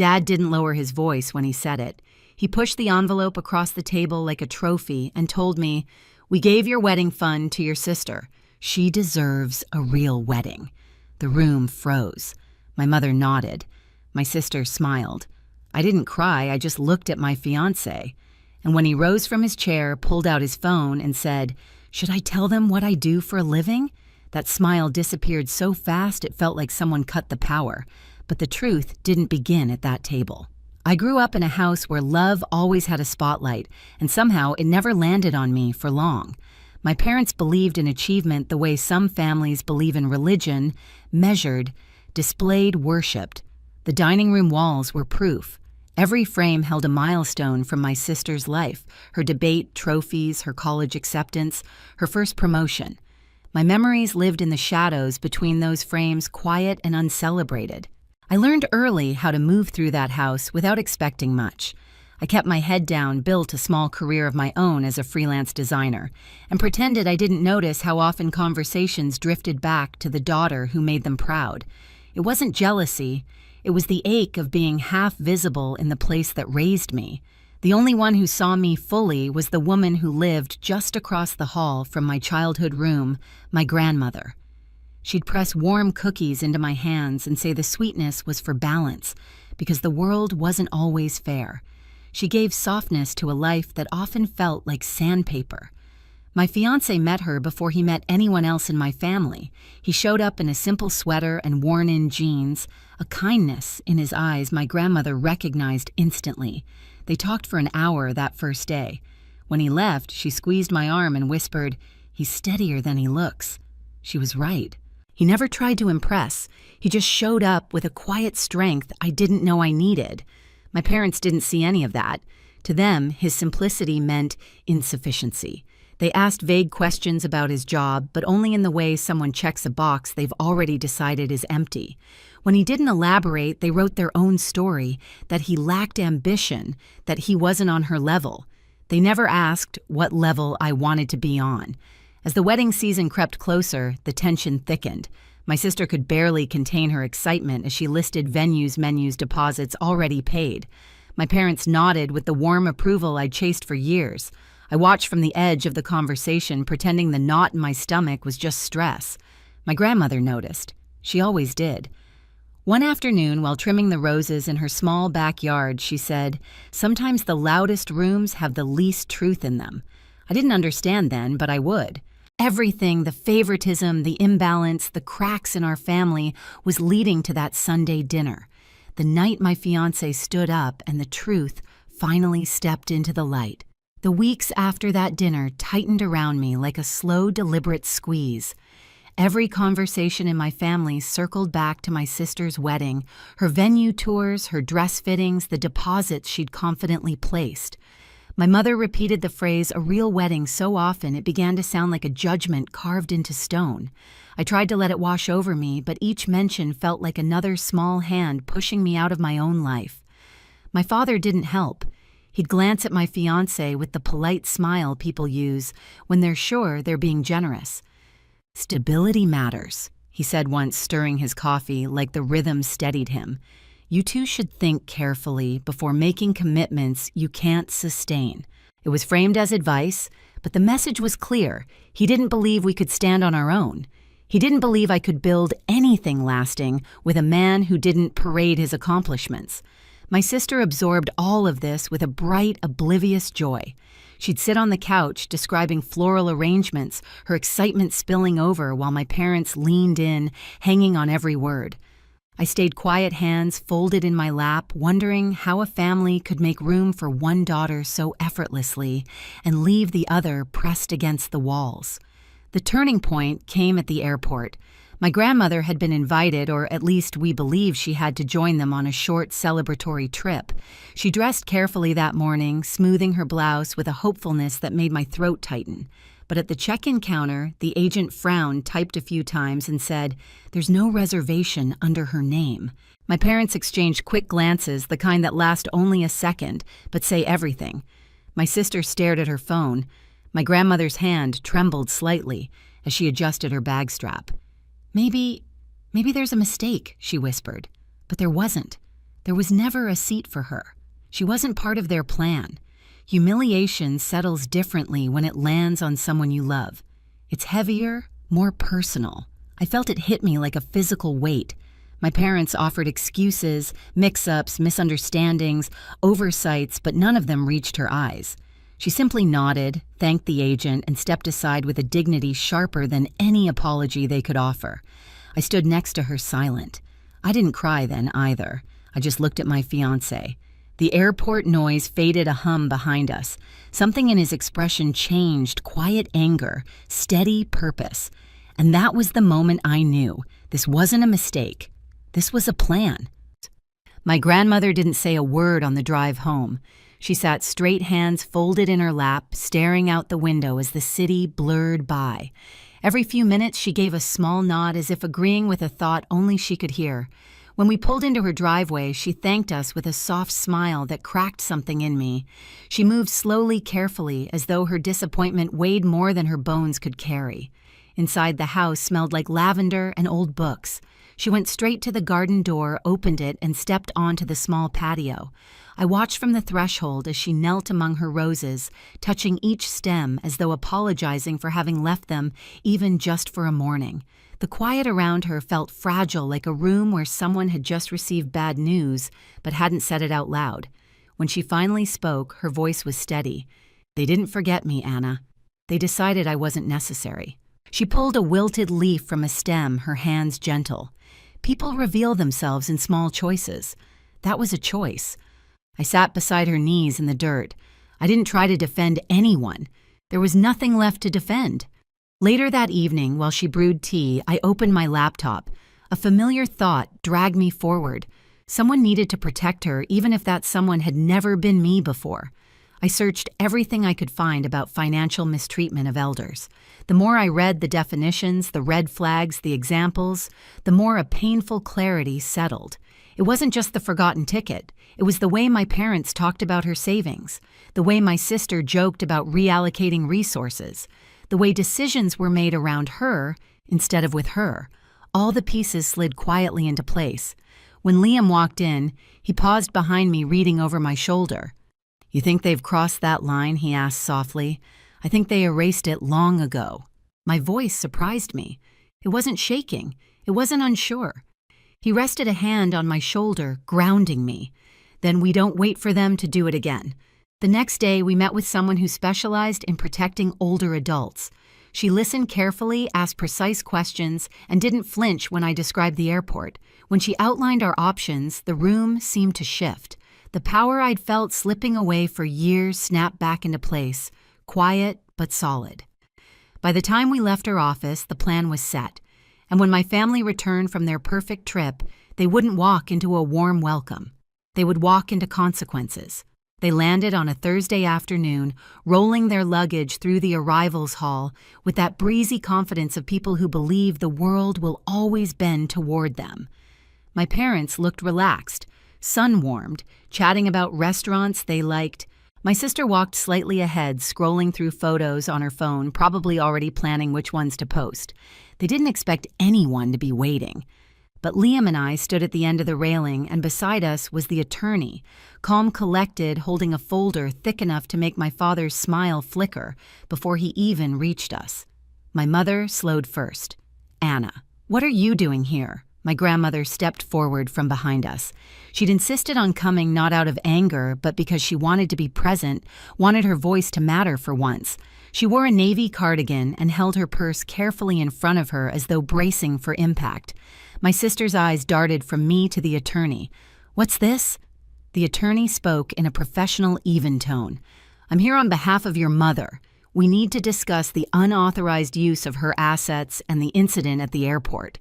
Dad didn't lower his voice when he said it. He pushed the envelope across the table like a trophy and told me, "We gave your wedding fund to your sister. She deserves a real wedding." The room froze. My mother nodded. My sister smiled. I didn't cry, I just looked at my fiancé. And when he rose from his chair, pulled out his phone and said, "Should I tell them what I do for a living?" That smile disappeared so fast it felt like someone cut the power. But the truth didn't begin at that table. I grew up in a house where love always had a spotlight, and somehow it never landed on me for long. My parents believed in achievement the way some families believe in religion, measured, displayed, worshipped. The dining room walls were proof. Every frame held a milestone from my sister's life, her debate, trophies, her college acceptance, her first promotion. My memories lived in the shadows between those frames, quiet and uncelebrated. I learned early how to move through that house without expecting much. I kept my head down, built a small career of my own as a freelance designer, and pretended I didn't notice how often conversations drifted back to the daughter who made them proud. It wasn't jealousy, it was the ache of being half visible in the place that raised me. The only one who saw me fully was the woman who lived just across the hall from my childhood room, my grandmother. She'd press warm cookies into my hands and say the sweetness was for balance, because the world wasn't always fair. She gave softness to a life that often felt like sandpaper. My fiancé met her before he met anyone else in my family. He showed up in a simple sweater and worn-in jeans, a kindness in his eyes my grandmother recognized instantly. They talked for an hour that first day. When he left, she squeezed my arm and whispered, "He's steadier than he looks." She was right. He never tried to impress. He just showed up with a quiet strength I didn't know I needed. My parents didn't see any of that. To them, his simplicity meant insufficiency. They asked vague questions about his job, but only in the way someone checks a box they've already decided is empty. When he didn't elaborate, they wrote their own story, that he lacked ambition, that he wasn't on her level. They never asked what level I wanted to be on. As the wedding season crept closer, the tension thickened. My sister could barely contain her excitement as she listed venues, menus, deposits already paid. My parents nodded with the warm approval I'd chased for years. I watched from the edge of the conversation, pretending the knot in my stomach was just stress. My grandmother noticed. She always did. One afternoon, while trimming the roses in her small backyard, she said, "Sometimes the loudest rooms have the least truth in them." I didn't understand then, but I would. Everything, the favoritism, the imbalance, the cracks in our family was leading to that Sunday dinner. The night my fiancé stood up and the truth finally stepped into the light. The weeks after that dinner tightened around me like a slow, deliberate squeeze. Every conversation in my family circled back to my sister's wedding, her venue tours, her dress fittings, the deposits she'd confidently placed. My mother repeated the phrase, "a real wedding," so often it began to sound like a judgment carved into stone. I tried to let it wash over me, but each mention felt like another small hand pushing me out of my own life. My father didn't help. He'd glance at my fiancé with the polite smile people use when they're sure they're being generous. "Stability matters," he said once, stirring his coffee like the rhythm steadied him. "You two should think carefully before making commitments you can't sustain." It was framed as advice, but the message was clear. He didn't believe we could stand on our own. He didn't believe I could build anything lasting with a man who didn't parade his accomplishments. My sister absorbed all of this with a bright, oblivious joy. She'd sit on the couch describing floral arrangements, her excitement spilling over while my parents leaned in, hanging on every word. I stayed quiet, hands folded in my lap, wondering how a family could make room for one daughter so effortlessly and leave the other pressed against the walls. The turning point came at the airport. My grandmother had been invited, or at least we believed she had, to join them on a short celebratory trip. She dressed carefully that morning, smoothing her blouse with a hopefulness that made my throat tighten. But at the check-in counter, the agent frowned, typed a few times, and said, "There's no reservation under her name." My parents exchanged quick glances, the kind that last only a second, but say everything. My sister stared at her phone. My grandmother's hand trembled slightly as she adjusted her bag strap. Maybe there's a mistake," she whispered. But there wasn't. There was never a seat for her. She wasn't part of their plan. Humiliation settles differently when it lands on someone you love. It's heavier, more personal. I felt it hit me like a physical weight. My parents offered excuses, mix-ups, misunderstandings, oversights, but none of them reached her eyes. She simply nodded, thanked the agent, and stepped aside with a dignity sharper than any apology they could offer. I stood next to her silent. I didn't cry then either. I just looked at my fiancé. The airport noise faded a hum behind us. Something in his expression changed, quiet anger, steady purpose. And that was the moment I knew. This wasn't a mistake. This was a plan. My grandmother didn't say a word on the drive home. She sat straight, hands folded in her lap, staring out the window as the city blurred by. Every few minutes she gave a small nod as if agreeing with a thought only she could hear. When we pulled into her driveway, she thanked us with a soft smile that cracked something in me. She moved slowly, carefully, as though her disappointment weighed more than her bones could carry. Inside the house smelled like lavender and old books. She went straight to the garden door, opened it, and stepped onto the small patio. I watched from the threshold as she knelt among her roses, touching each stem as though apologizing for having left them even just for a morning. The quiet around her felt fragile, like a room where someone had just received bad news but hadn't said it out loud. When she finally spoke, her voice was steady. "They didn't forget me, Anna. They decided I wasn't necessary." She pulled a wilted leaf from a stem, her hands gentle. People reveal themselves in small choices. That was a choice. I sat beside her knees in the dirt. I didn't try to defend anyone. There was nothing left to defend. Later that evening, while she brewed tea, I opened my laptop. A familiar thought dragged me forward. Someone needed to protect her, even if that someone had never been me before. I searched everything I could find about financial mistreatment of elders. The more I read the definitions, the red flags, the examples, the more a painful clarity settled. It wasn't just the forgotten ticket. It was the way my parents talked about her savings, the way my sister joked about reallocating resources, the way decisions were made around her instead of with her. All the pieces slid quietly into place. When Liam walked in, he paused behind me, reading over my shoulder. "You think they've crossed that line?" he asked softly. "I think they erased it long ago." My voice surprised me. It wasn't shaking. It wasn't unsure. He rested a hand on my shoulder, grounding me. "Then we don't wait for them to do it again." The next day, we met with someone who specialized in protecting older adults. She listened carefully, asked precise questions, and didn't flinch when I described the airport. When she outlined our options, the room seemed to shift. The power I'd felt slipping away for years snapped back into place, quiet but solid. By the time we left her office, the plan was set. And when my family returned from their perfect trip, they wouldn't walk into a warm welcome. They would walk into consequences. They landed on a Thursday afternoon, rolling their luggage through the arrivals hall with that breezy confidence of people who believe the world will always bend toward them. My parents looked relaxed, sun-warmed, chatting about restaurants they liked. My sister walked slightly ahead, scrolling through photos on her phone, probably already planning which ones to post. They didn't expect anyone to be waiting. But Liam and I stood at the end of the railing, and beside us was the attorney, calm, collected, holding a folder thick enough to make my father's smile flicker before he even reached us. My mother slowed first. "Anna, what are you doing here?" My grandmother stepped forward from behind us. She'd insisted on coming not out of anger, but because she wanted to be present, wanted her voice to matter for once. She wore a navy cardigan and held her purse carefully in front of her as though bracing for impact. My sister's eyes darted from me to the attorney. "What's this?" The attorney spoke in a professional, even tone. "I'm here on behalf of your mother. We need to discuss the unauthorized use of her assets and the incident at the airport."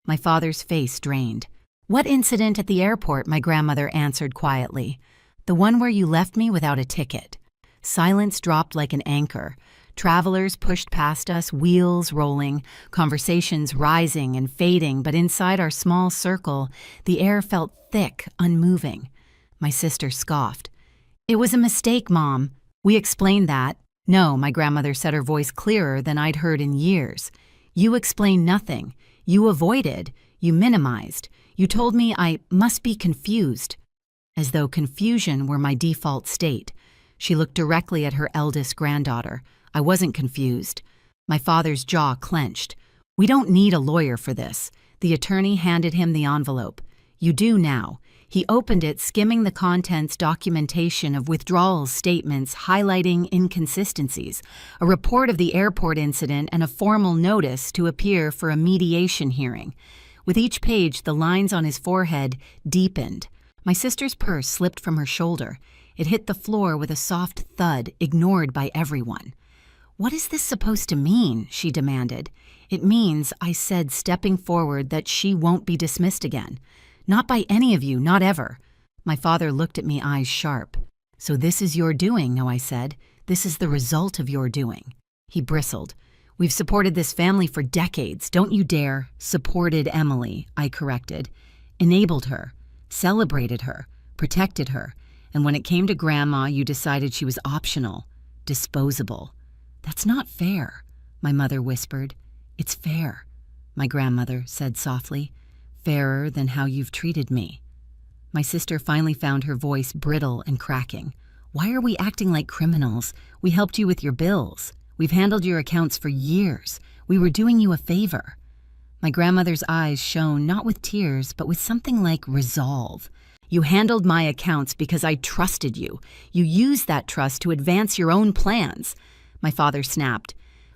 My father's face drained. "What incident at the airport?" my grandmother answered quietly. "The one where you left me without a ticket." Silence dropped like an anchor. Travelers pushed past us, wheels rolling, conversations rising and fading, but inside our small circle, the air felt thick, unmoving. My sister scoffed. "It was a mistake, Mom. We explained that." "No," my grandmother said, her voice clearer than I'd heard in years. "You explained nothing. You avoided. You minimized. You told me I must be confused, as though confusion were my default state. She looked directly at her eldest granddaughter. I wasn't confused. My father's jaw clenched. We don't need a lawyer for this. The attorney handed him the envelope. You do now. He opened it, skimming the contents, documentation of withdrawal statements highlighting inconsistencies, a report of the airport incident, and a formal notice to appear for a mediation hearing. With each page, the lines on his forehead deepened. My sister's purse slipped from her shoulder. It hit the floor with a soft thud, ignored by everyone. What is this supposed to mean? She demanded. It means, I said, stepping forward, that she won't be dismissed again. Not by any of you, not ever. My father looked at me, eyes sharp. So this is your doing, no, I said. This is the result of your doing. He bristled. We've supported this family for decades. Don't you dare. Supported Emily, I corrected. Enabled her. Celebrated her. Protected her. And when it came to Grandma, you decided she was optional. Disposable. That's not fair, my mother whispered. It's fair, my grandmother said softly. Fairer than how you've treated me. My sister finally found her voice brittle and cracking. Why are we acting like criminals? We helped you with your bills. We've handled your accounts for years. We were doing you a favor. My grandmother's eyes shone not with tears, but with something like resolve. You handled my accounts because I trusted you. You used that trust to advance your own plans. My father snapped.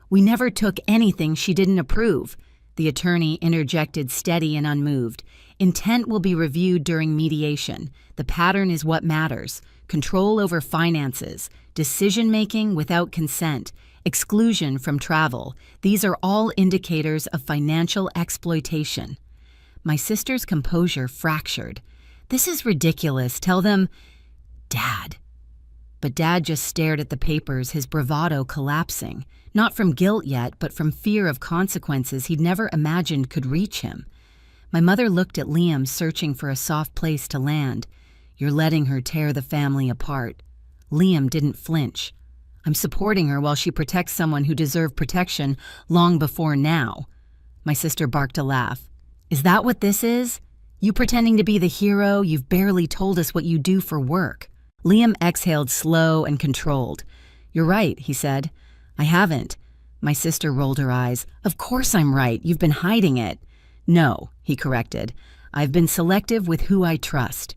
We never took anything she didn't approve. The attorney interjected, steady and unmoved. Intent will be reviewed during mediation. The pattern is what matters. Control over finances, decision-making without consent, exclusion from travel. These are all indicators of financial exploitation. My sister's composure fractured. This is ridiculous. Tell them, Dad. But Dad just stared at the papers, his bravado collapsing. Not from guilt yet, but from fear of consequences he'd never imagined could reach him. My mother looked at Liam, searching for a soft place to land. You're letting her tear the family apart. Liam didn't flinch. I'm supporting her while she protects someone who deserved protection long before now. My sister barked a laugh. Is that what this is? You pretending to be the hero? You've barely told us what you do for work. Liam exhaled slow and controlled. You're right, he said. I haven't. My sister rolled her eyes. Of course I'm right. You've been hiding it. No, he corrected. I've been selective with who I trust.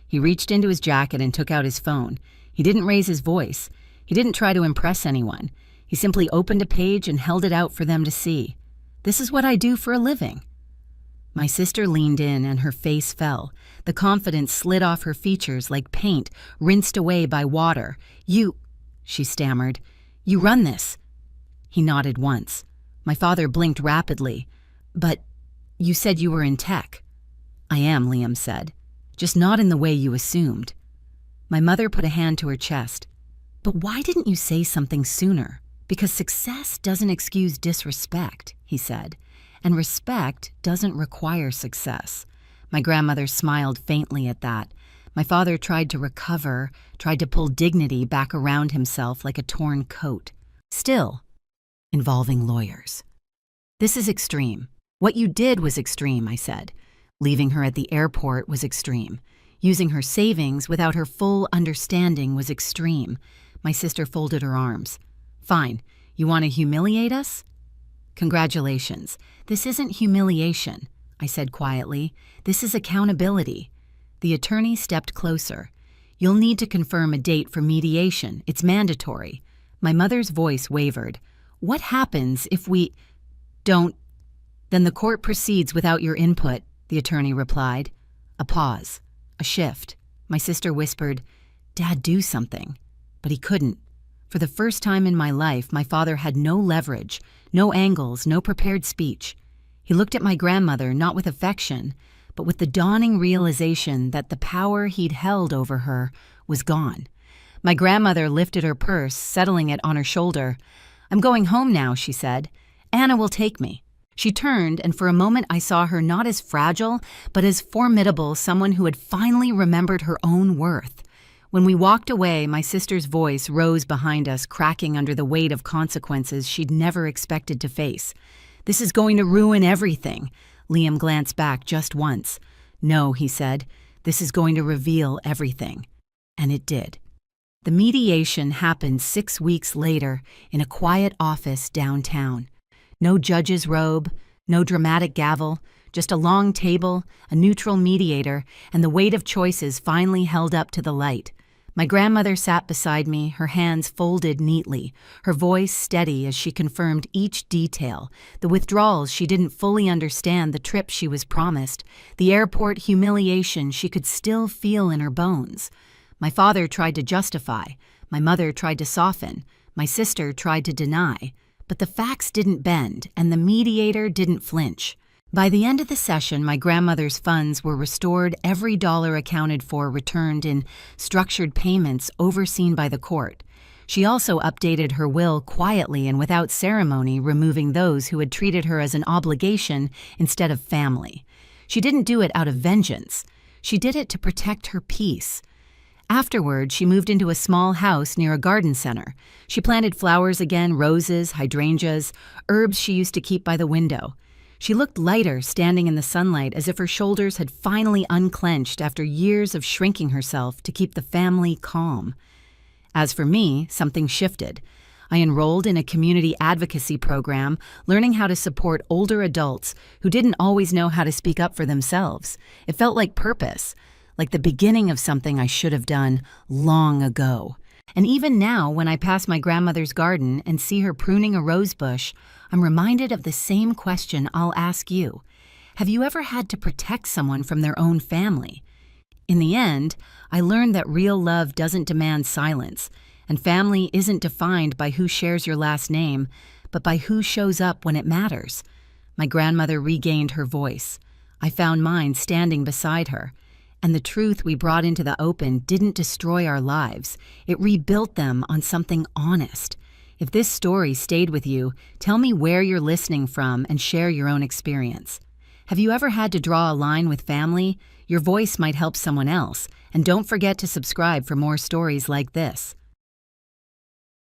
He reached into his jacket and took out his phone. He didn't raise his voice. He didn't try to impress anyone. He simply opened a page and held it out for them to see. This is what I do for a living. My sister leaned in and her face fell. The confidence slid off her features like paint rinsed away by water. You, she stammered. You run this. He nodded once. My father blinked rapidly. But you said you were in tech. I am, Liam said. Just not in the way you assumed. My mother put a hand to her chest. But why didn't you say something sooner? Because success doesn't excuse disrespect, he said. And respect doesn't require success. My grandmother smiled faintly at that. My father tried to recover, tried to pull dignity back around himself like a torn coat. Still, involving lawyers. This is extreme. What you did was extreme, I said. Leaving her at the airport was extreme. Using her savings without her full understanding was extreme. My sister folded her arms. Fine. You want to humiliate us? Congratulations. This isn't humiliation, I said quietly. This is accountability. The attorney stepped closer. You'll need to confirm a date for mediation. It's mandatory. My mother's voice wavered. What happens if we don't? Then the court proceeds without your input, the attorney replied. A pause. A shift. My sister whispered, Dad, do something. But he couldn't. For the first time in my life, my father had no leverage, no angles, no prepared speech. He looked at my grandmother not with affection, but with the dawning realization that the power he'd held over her was gone. My grandmother lifted her purse, settling it on her shoulder. I'm going home now, she said. Anna will take me. She turned, and for a moment I saw her not as fragile, but as formidable, someone who had finally remembered her own worth. When we walked away, my sister's voice rose behind us, cracking under the weight of consequences she'd never expected to face. This is going to ruin everything. Liam glanced back just once. "No," he said, "this is going to reveal everything." And it did. The mediation happened 6 weeks later in a quiet office downtown. No judge's robe, no dramatic gavel, just a long table, a neutral mediator, and the weight of choices finally held up to the light. My grandmother sat beside me, her hands folded neatly, her voice steady as she confirmed each detail: the withdrawals she didn't fully understand, the trip she was promised, the airport humiliation she could still feel in her bones. My father tried to justify, my mother tried to soften, my sister tried to deny, but the facts didn't bend and the mediator didn't flinch. By the end of the session, my grandmother's funds were restored, every dollar accounted for returned in structured payments overseen by the court. She also updated her will quietly and without ceremony, removing those who had treated her as an obligation instead of family. She didn't do it out of vengeance. She did it to protect her peace. Afterward, she moved into a small house near a garden center. She planted flowers again, roses, hydrangeas, herbs she used to keep by the window. She looked lighter standing in the sunlight, as if her shoulders had finally unclenched after years of shrinking herself to keep the family calm. As for me, something shifted. I enrolled in a community advocacy program, learning how to support older adults who didn't always know how to speak up for themselves. It felt like purpose, like the beginning of something I should have done long ago. And even now, when I pass my grandmother's garden and see her pruning a rose bush, I'm reminded of the same question I'll ask you. Have you ever had to protect someone from their own family? In the end, I learned that real love doesn't demand silence, and family isn't defined by who shares your last name, but by who shows up when it matters. My grandmother regained her voice. I found mine standing beside her. And the truth we brought into the open didn't destroy our lives. It rebuilt them on something honest. If this story stayed with you, tell me where you're listening from and share your own experience. Have you ever had to draw a line with family? Your voice might help someone else. And don't forget to subscribe for more stories like this.